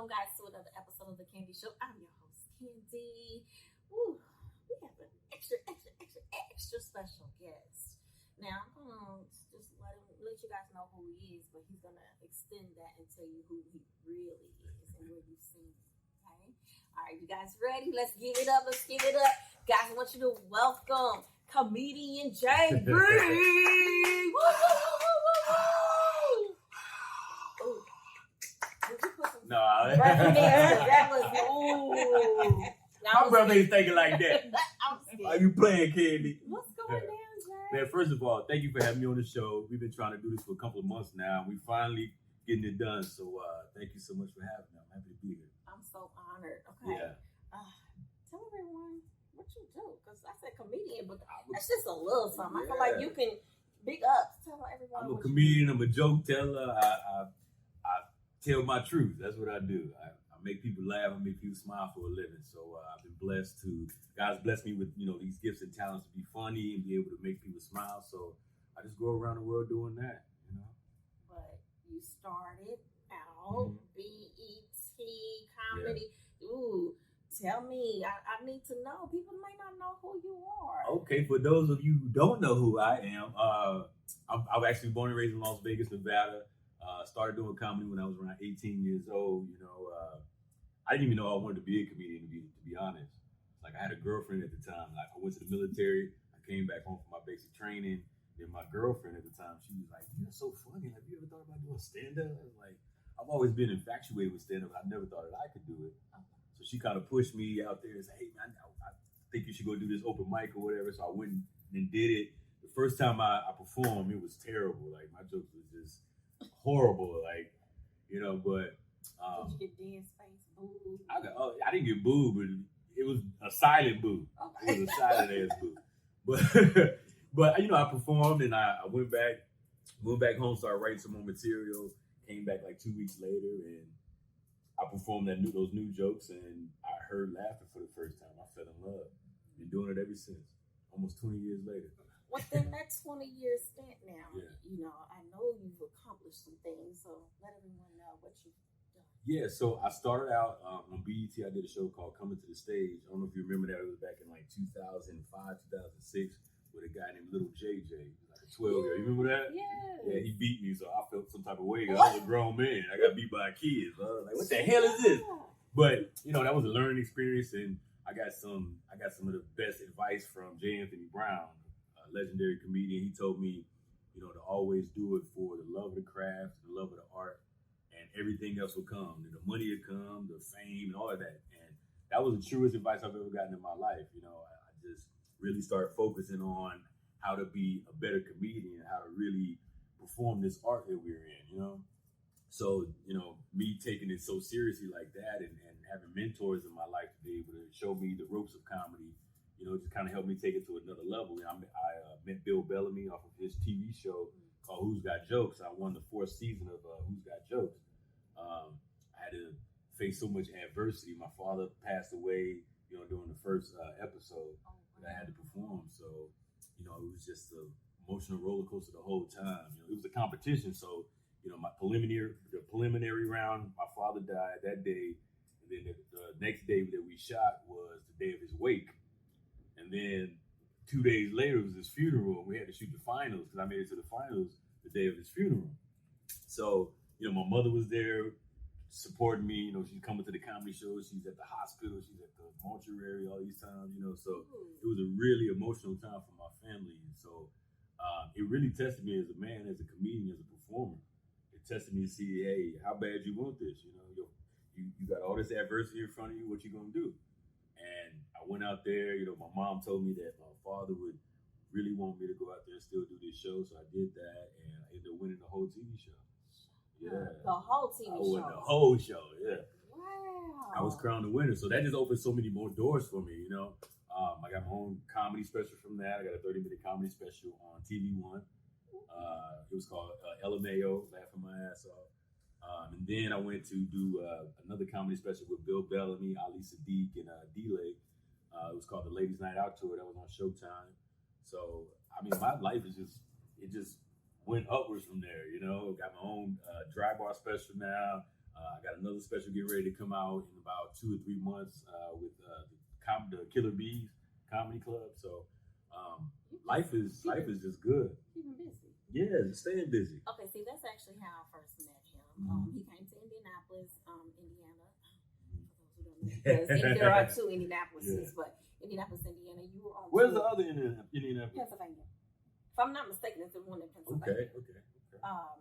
welcome guys to another episode of the Candy Show. I'm your host, Candy. Woo, we have an extra special guest. Now, I'm gonna just let you guys know who he is, but he's gonna extend that and tell you who he really is and where you've seen him. Okay? All right, you guys ready? Let's give it up. Guys, I want you to welcome comedian Jay Reid. That was my brother ain't thinking like that. Are you playing, Candy? What's going down, Jay? Man, first of all, thank you for having me on the show. We've been trying to do this for a couple of months now. We finally getting it done. So thank you so much for having me. I'm happy to be here. I'm so honored. Okay. Yeah. Tell everyone what you do, because I said comedian, but that's just a little something. I feel like you can big up. Tell everyone. I'm a comedian. I'm a joke teller. I tell my truth. That's what I do. I make people laugh. I make people smile for a living. So I've been blessed to, God's blessed me with, these gifts and talents to be funny and be able to make people smile. So I just go around the world doing that, But you started out BET comedy. Yeah. Ooh, tell me. I need to know. People might not know who you are. Okay, for those of you who don't know who I am, I'm actually born and raised in Las Vegas, Nevada. Started doing comedy when I was around 18 years old. I didn't even know I wanted to be a comedian, to be honest. Like, I had a girlfriend at the time. Like, I went to the military. I came back home from my basic training. And my girlfriend at the time, she was like, "You're so funny. Like, you ever thought about doing stand-up?" I was like, I've always been infatuated with stand-up. I never thought that I could do it. So she kind of pushed me out there and said, "Hey, man, I think you should go do this open mic or whatever." So I went and did it. The first time I performed, it was terrible. Like, my jokes was just horrible. Like, but... Did you get dance face, boo? I didn't get booed, but it was a silent boo. Okay. It was a silent ass boo. But I performed and I went back home, started writing some more material. Came back like 2 weeks later, and I performed those new jokes, and I heard laughter for the first time. I fell in love. Been doing it ever since. Almost 20 years later. Within that 20-year stint now, yeah. I know you've accomplished some things, so let everyone know what you've done. Yeah, so I started out on BET. I did a show called Coming to the Stage. I don't know if you remember that. It was back in like 2005, 2006 with a guy named Little JJ, like a 12-year. You remember that? Yeah. Yeah, he beat me, so I felt some type of way. I was a grown man. I got beat by kids. I was like, what the hell is this? But, that was a learning experience, and I got some of the best advice from J. Anthony Brown, a legendary comedian. He told me, to always do it for the love of the craft, the love of the art, and everything else will come. The money will come, the fame, and all of that. And that was the truest advice I've ever gotten in my life. I just really started focusing on how to be a better comedian, how to really perform this art that we're in, So, me taking it so seriously like that and having mentors in my life to be able to show me the ropes of comedy, just kind of helped me take it to another level. I met Bill Bellamy off of his TV show called Who's Got Jokes. I won the 4th season of Who's Got Jokes. I had to face so much adversity. My father passed away, during the first episode that I had to perform. So, it was just an emotional roller coaster the whole time. It was a competition. So, the preliminary round, my father died that day. And then the next day that we shot was the day of his wake. And then 2 days later, it was his funeral. And we had to shoot the finals because I made it to the finals the day of his funeral. So, my mother was there supporting me. She's coming to the comedy shows. She's at the hospital. She's at the mortuary all these times, So it was a really emotional time for my family. And so it really tested me as a man, as a comedian, as a performer. It tested me to see, hey, how bad you want this? You got all this adversity in front of you. What you gonna do? And I went out there. My mom told me that my father would really want me to go out there and still do this show. So I did that, and I ended up winning the whole TV show. Yeah. The whole TV show? I won the whole show, yeah. Wow. I was crowned the winner. So that just opened so many more doors for me, I got my own comedy special from that. I got a 30-minute comedy special on TV One. It was called LMAO, Laughing My Ass Off. And then I went to do another comedy special with Bill Bellamy, Ali Sadiq, and D-Lay. It was called the Ladies Night Out Tour. That was on Showtime. So, my life is just went upwards from there, Got my own dry bar special now. I got another special getting ready to come out in about 2 or 3 months with the Killer Bees Comedy Club. So life is just good. Keeping busy. Yeah, just staying busy. Okay, see, that's actually how I first met him. He came to Indianapolis, Indiana. For those who don't know, because there are 2 Indianapolises, but Indianapolis, Indiana. You were on. Where's the other Indianapolis? Pennsylvania. If I'm not mistaken, it's the one in Pennsylvania. Okay.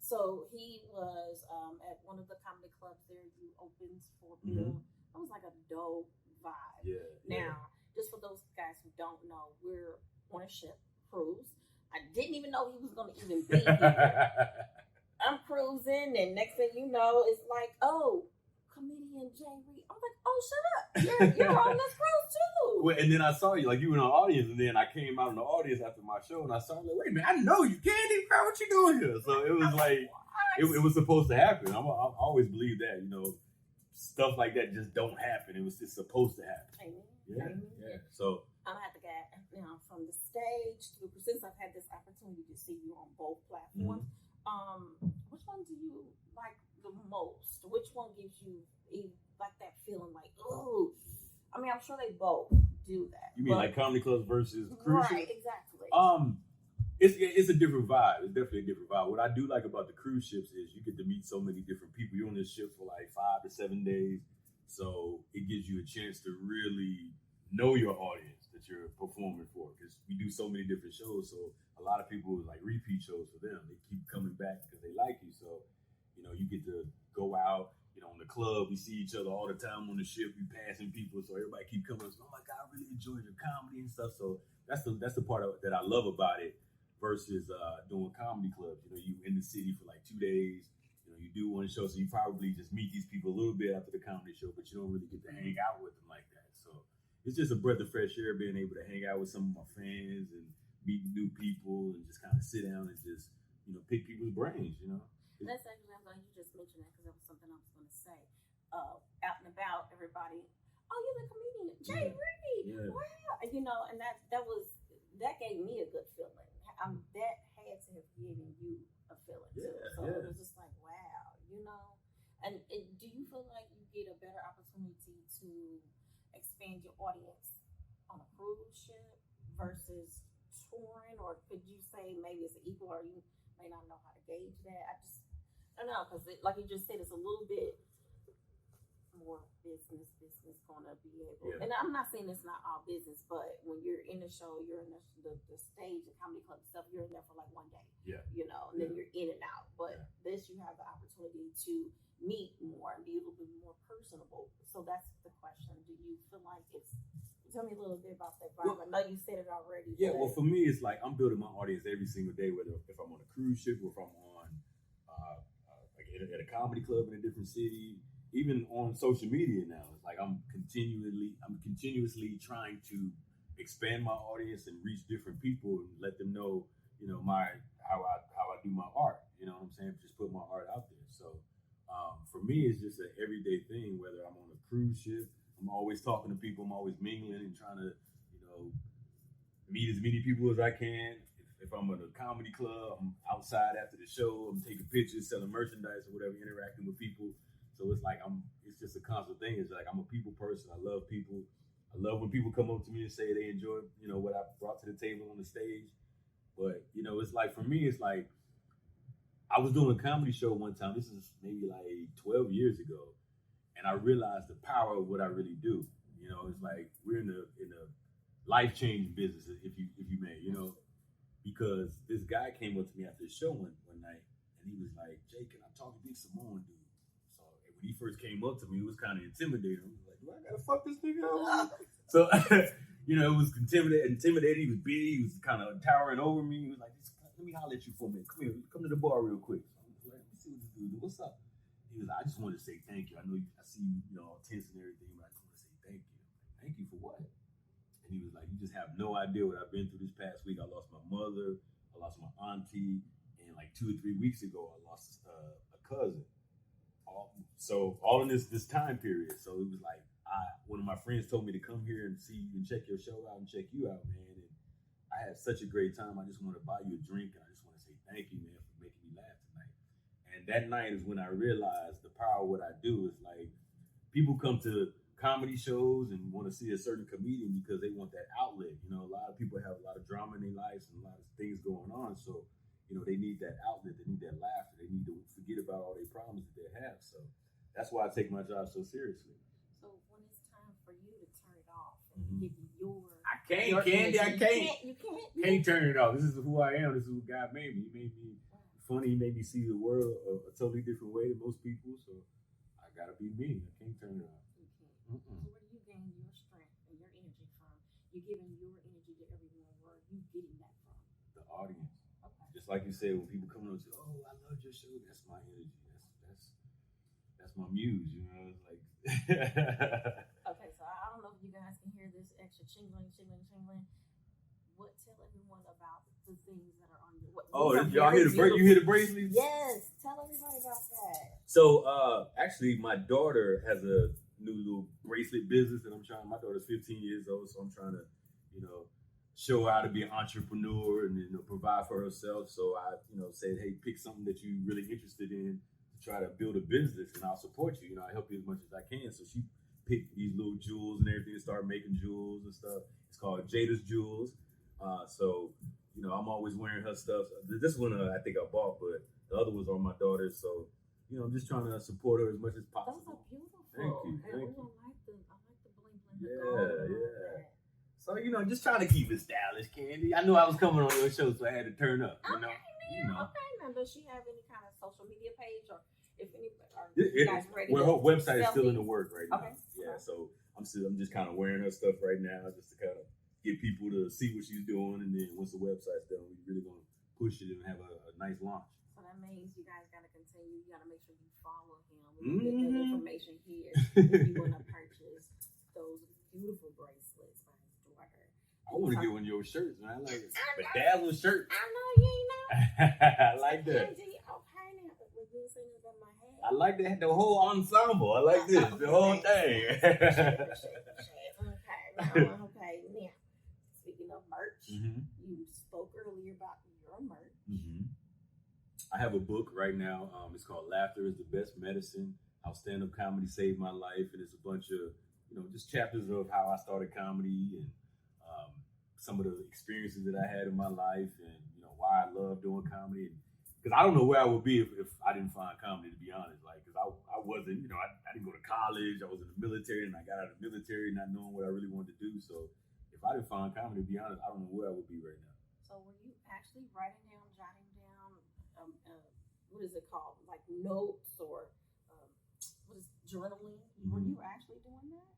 So he was at one of the comedy clubs there. You opened for Bill. That was like a dope vibe. Yeah. Now, just for those guys who don't know, we're on a ship cruise. I didn't even know he was going to even be here. I'm cruising, and next thing you know, it's like, oh, comedian Jay Reid. I'm like, oh, shut up. You're on this cruise too. Well, and then I saw you, like you were in the audience, and then I came out in the audience after my show, and I saw you, like, wait a minute, I know you, Candy, bro, what you doing here? So it was like, it was supposed to happen. I always believe that, stuff like that just don't happen. It was just supposed to happen. Amen. Yeah. So I'm gonna have to get from the stage to since I've had this opportunity to see you on both platforms. Which one do you like the most? Which one gives you like that feeling like, oh? I mean, I'm sure they both do that. You mean like comedy clubs versus cruise ships? Right, exactly. It's a different vibe. It's definitely a different vibe. What I do like about the cruise ships is you get to meet so many different people. You're on this ship for like 5 to 7 days, so it gives you a chance to really know your audience that you're performing for. Because we do so many different shows, so a lot of people like repeat shows for them. They keep coming back because they like you. So you get to go out. In the club, we see each other all the time on the ship. We passing people, so everybody keep coming. Oh my God, I really enjoy your comedy and stuff. So that's the part that I love about it. Versus doing comedy clubs. You in the city for like 2 days. You do one show, so you probably just meet these people a little bit after the comedy show, but you don't really get to hang out with them like that. So it's just a breath of fresh air being able to hang out with some of my fans and meet new people and just kind of sit down and just pick people's brains. That's actually, I'm glad you just mentioned that because that was something I was going to say. Out and about, everybody. Oh, you're the comedian, Jay Reid. Yeah. Wow, and that gave me a good feeling. That had to have given you a feeling too. So it was just like, wow, And do you feel like you get a better opportunity to expand your audience on a cruise ship versus touring, or could you say maybe it's an equal, or you may not know how to gauge that? I don't know, because like you just said, it's a little bit more business gonna be able, and I'm not saying it's not all business, but when you're in the show, you're in the stage, the comedy club stuff, you're in there for like 1 day, and then you're in and out. But this, you have the opportunity to meet more and be a little bit more personable. So that's the question. Do you feel like tell me a little bit about that vibe? I know you said it already. Yeah, well, for me, it's like I'm building my audience every single day, whether if I'm on a cruise ship or if I'm on like at a comedy club in a different city. Even on social media now, it's like I'm continuously trying to expand my audience and reach different people and let them know, how I do my art. You know what I'm saying? Just put my art out there. So for me, it's just an everyday thing. Whether I'm on a cruise ship, I'm always talking to people. I'm always mingling and trying to, meet as many people as I can. If I'm at a comedy club, I'm outside after the show. I'm taking pictures, selling merchandise or whatever, interacting with people. So it's like it's just a constant thing. It's like I'm a people person. I love people. I love when people come up to me and say they enjoy, what I brought to the table on the stage. But, it's like, for me, it's like, I was doing a comedy show one time. This is maybe like 12 years ago. And I realized the power of what I really do. It's like we're in a life-changing business, if you may, because this guy came up to me after the show one night and he was like, Jay, can I talk to Big Simone, dude? When he first came up to me, it was kind of intimidating. I was like, do I gotta fuck this nigga up? So, it was intimidating. He was big. He was kind of towering over me. He was like, let me holler at you for a minute. Come here. Come to the bar real quick. So I was like, let me see what this dude do. What's up? He was like, I just wanted to say thank you. I know I see you, all tense and everything, but I just want to say thank you. Thank you for what? And he was like, you just have no idea what I've been through this past week. I lost my mother. I lost my auntie. And like 2 or 3 weeks ago, I lost a cousin. So all in this time period. So it was like one of my friends told me to come here and see you and check your show out and check you out, man. And I had such a great time. I just want to buy you a drink and I just want to say thank you, man, for making me laugh tonight. And that night is when I realized the power of what I do. Is like people come to comedy shows and want to see a certain comedian because they want that outlet. You know, a lot of people have a lot of drama in their lives and a lot of things going on. So, you know, they need that outlet. They need that laughter. They need to forget about all their problems that they have. So that's why I take my job so seriously. So when it's time for you to turn it off and give you I can't, Candy. I can't. You Can't turn it off. This is who I am. This is who God made me. He made me funny. He made me see the world a totally different way than most people. So I gotta be me. I can't turn it off. So where do you gain your strength and your energy from? You're giving your energy to everyone. Where are you getting that from? The audience. Okay. Just like you said, when people come on and say, "Oh, I love your show," that's my energy. That's my muse. You know, it's like. Okay, so I don't know if you guys can hear this extra chingling. What tell everyone about the things that are on your? Y'all hear the you hear the bracelets? Yes, tell everybody about that. So actually, my daughter has a new little bracelet business that I'm trying. My daughter's 15 years old, so I'm trying to, you know, show her how to be an entrepreneur and, you know, provide for herself. So I, you know, said, hey, pick something that you're really interested in to try to build a business, and I'll support you. You know, I help you as much as I can. So she picked these little jewels and everything and started making jewels and stuff. It's called Jada's Jewels. So, you know, I'm always wearing her stuff. This one I think I bought, but the other ones are my daughter's. So, you know, I'm just trying to support her as much as possible. Those are beautiful. Thank you. I like the bling bling. Yeah. So, you know, just trying to keep it stylish, Candy. I knew I was coming on your show, so I had to turn up. You know. Okay, now does she have any kind of social media page, or if any? Are you guys ready? Well, her website is still in the work right now. Okay. Yeah. So I'm just kind of wearing her stuff right now, just to kind of get people to see what she's doing, and then once the website's done, we're really gonna push it and have a nice launch. So that means you guys gotta continue. You gotta make sure you follow him. We get that information here if you want to purchase those beautiful bracelets by his daughter. I want to get one of your shirts, man. I like it. Bedazzled shirt. I know you ain't know. I like that. Okay, now, but when you saying it's on my head. I like the whole ensemble. I like this, the whole thing. Okay. Now, speaking of merch, you spoke earlier about your merch. I have a book right now. It's called Laughter is the Best Medicine. How Stand-Up Comedy Saved My Life. And it's a bunch of, you know, just chapters of how I started comedy and some of the experiences that I had in my life and, you know, why I love doing comedy. Because I don't know where I would be if I didn't find comedy, to be honest. Like, because I wasn't, you know, I didn't go to college. I was in the military, and I got out of the military not knowing what I really wanted to do. So if I didn't find comedy, to be honest, I don't know where I would be right now. So were you actually jotting down, what is it called? Like notes or what is journaling? Were you actually doing that?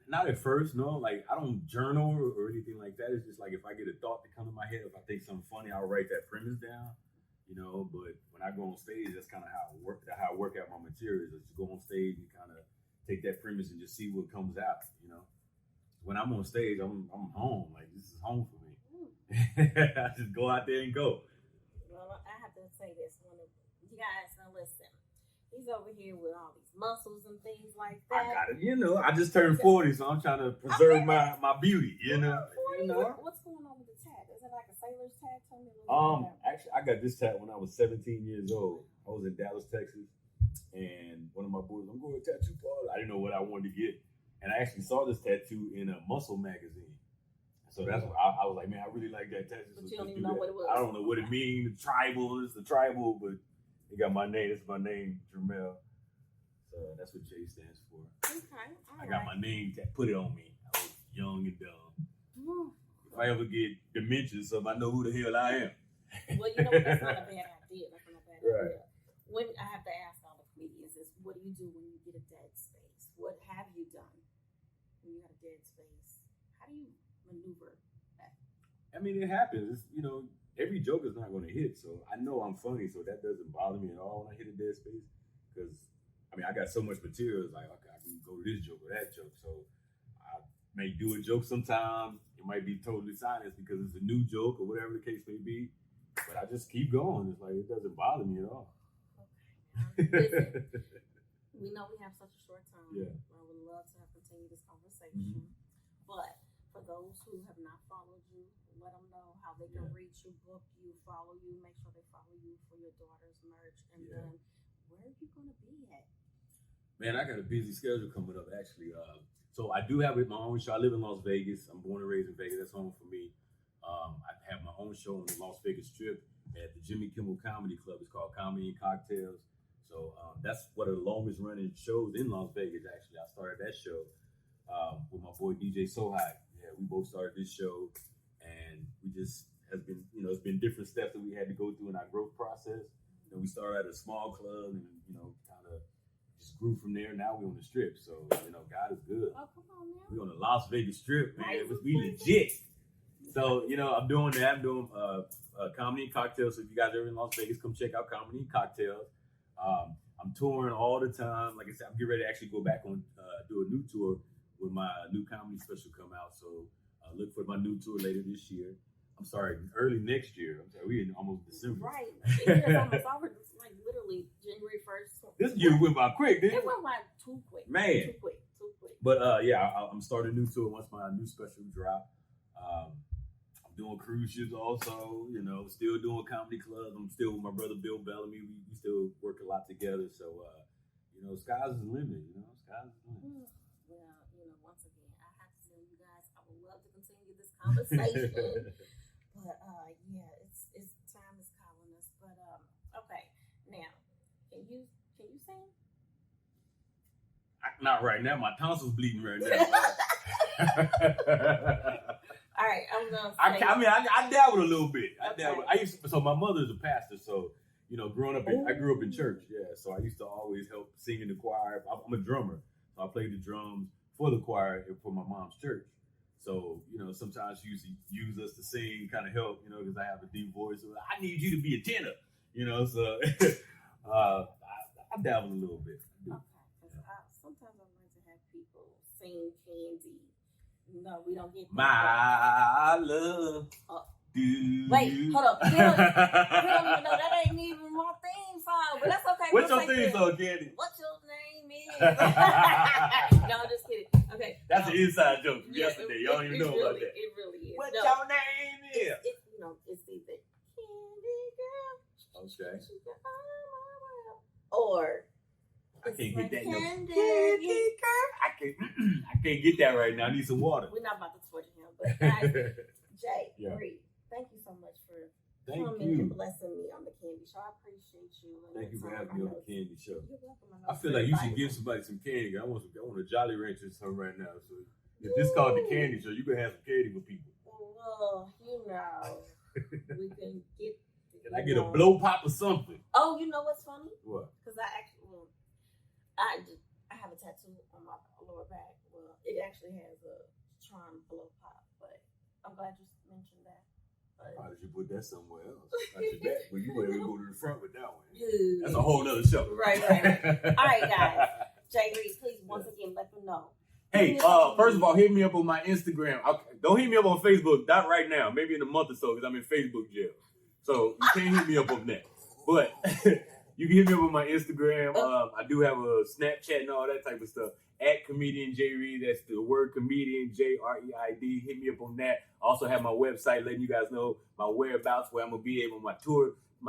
Not at first, no. Like, I don't journal or anything like that. It's just like if I get a thought to come to my head, if I think something funny, I'll write that premise down, you know. But when I go on stage, that's kind of how I work out my materials. Is to go on stage and kind of take that premise and just see what comes out, you know. When I'm on stage, I'm home. Like, this is home for me. I just go out there and go. Well, I have to say this. You guys now listen. He's over here with all these muscles and things like that. I got it. You know, I just turned 40, so I'm trying to preserve my beauty, you know. 40? What's going on with the tat? Is it like a sailor's tat? Tell me actually, I got this tat when I was 17 years old. I was in Dallas, Texas, and one of my boys, I'm going to tattoo parlor. I didn't know what I wanted to get. And I actually saw this tattoo in a muscle magazine. So that's what I was like, man, I really like that tattoo. But you don't even know what it was. I don't know what it means. It's the tribal, but it got my name. It's my name, Jermel. So that's what J stands for. Okay. I got my name, put it on me. I was young and dumb. If I ever get dementia, so I know who the hell I am. Well, you know what? That's not a bad idea. Idea. When I have to ask all the comedians is, what do you do when you get a dead space? What have you done when you have a dead space? How do you maneuver that? I mean, it happens. It's, you know, every joke is not going to hit. So I know I'm funny, so that doesn't bother me at all when I hit a dead space. Because, I mean, I got so much material. It's like, okay, I can go to this joke or that joke. So I may do a joke sometimes. It might be totally silent because it's a new joke or whatever the case may be. But I just keep going. It's like, it doesn't bother me at all. Okay. Listen, we know we have such a short time. Yeah. I would love to continue this conversation. But for for those who have not followed you, let them know how they can reach you, book you, follow you. Make sure they follow you for your daughter's merch. And then, where are you going to be at? Man, I got a busy schedule coming up, actually. So I do have my own show. I live in Las Vegas. I'm born and raised in Vegas. That's home for me. I have my own show on the Las Vegas Strip at the Jimmy Kimmel Comedy Club. It's called Comedy and Cocktails. So that's one of the longest running shows in Las Vegas, actually. I started that show with my boy DJ Sohai. Yeah, we both started this show, and we just has been, it's been different steps that we had to go through in our growth process. And we started at a small club and, kind of just grew from there. Now we're on the Strip. So, God is good. Oh, come on now. We're on the Las Vegas Strip, man. We legit. So, I'm doing that. I'm doing Comedy and Cocktails. So if you guys are in Las Vegas, come check out Comedy and Cocktails. I'm touring all the time. Like I said, I'm getting ready to actually go back on, do a new tour when my new comedy special come out. So look for my new tour later this year. I'm sorry, early next year. I'm sorry, we're in almost December. Right. It's almost over. It's like literally January 1st. This year went by quick, didn't it? It went by too quick. Man. Too quick. But I'm starting a new tour once my new special drop. I'm doing cruise ships also, still doing comedy clubs. I'm still with my brother Bill Bellamy. We still work a lot together. So, sky's the limit, sky's the limit. Well, once again, I have to tell you guys, I would love to continue this conversation. But it's time is calling us. But okay, now can you sing? Not right now. My tonsils bleeding right now. All right, I'm gonna. I dabbled a little bit. Okay. So my mother's a pastor. So growing up, I grew up in church. Yeah, so I used to always help sing in the choir. I'm a drummer, so I played the drums for the choir and for my mom's church. So, sometimes she used to use us to sing, kind of help, because I have a deep voice. So I need you to be a tenor, so I dabble a little bit. Okay, because sometimes I like to have people sing Candy. No, we don't get that. My love. Wait, hold up. You don't even know that ain't even my theme song, but that's okay. What's your theme song, Candy? What your name is? No, I'm just kidding. Okay. That's an inside joke from yesterday. Y'all don't even know about that. It really is. What your name is? It's either Candy Girl. Okay. Or I can't get that. Candy Girl. I can't get that right now. I need some water. We're not about to torture him, but guys, Jay, Reid, thank you so much for coming and blessing me on the Candy Show. I appreciate you. Thank you for having me on the Candy Show. You're welcome. I feel like you should give somebody some candy. I want a Jolly Rancher or something right now. So if this called the Candy Show, you can have some candy for people. Well, we can get. Can I get a blow pop or something? Oh, you know what's funny? What? Because I have a tattoo on my lower back. Well, it actually has a charm blow pop, but I'm glad you mentioned that. Why did you put that somewhere else? After that, well, you better go to the front with that one. Dude. That's a whole nother show. Right. All right, guys. Jay Reid, please once again let them know. Hey, first of all, hit me up on my Instagram. Don't hit me up on Facebook. Not right now. Maybe in a month or so, because I'm in Facebook jail. So you can't hit me up on that. But you can hit me up on my Instagram. I do have a Snapchat and all that type of stuff. At Comedian J Reid. That's the word comedian, J-R-E-I-D. Hit me up on that. I also have my website letting you guys know my whereabouts, where I'm going to be able, my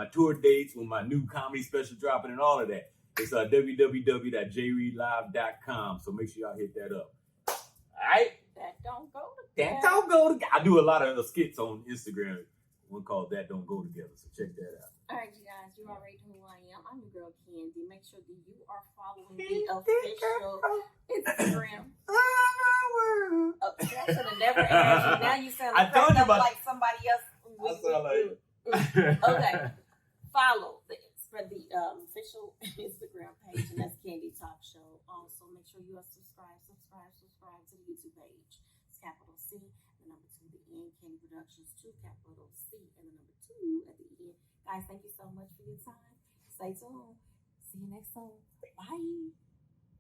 tour dates, when my new comedy special dropping and all of that. It's www.jreidlive.com. So make sure y'all hit that up. All right? That don't go together. I do a lot of skits on Instagram. One called That Don't Go Together. So check that out. All right, you guys, you already know who I am. I'm your girl, Candy. Make sure that you are following the official Instagram. I should have never asked you. Now you sound like somebody else. Okay. Follow the official Instagram page, and that's Candy Talk Show. Also, make sure you are subscribe to the YouTube page. It's capital C, the number 2, the N, Candy Productions 2, capital C, and the number 2 at the end. Guys, thank you so much for your time. Stay tuned. See you next time. Bye.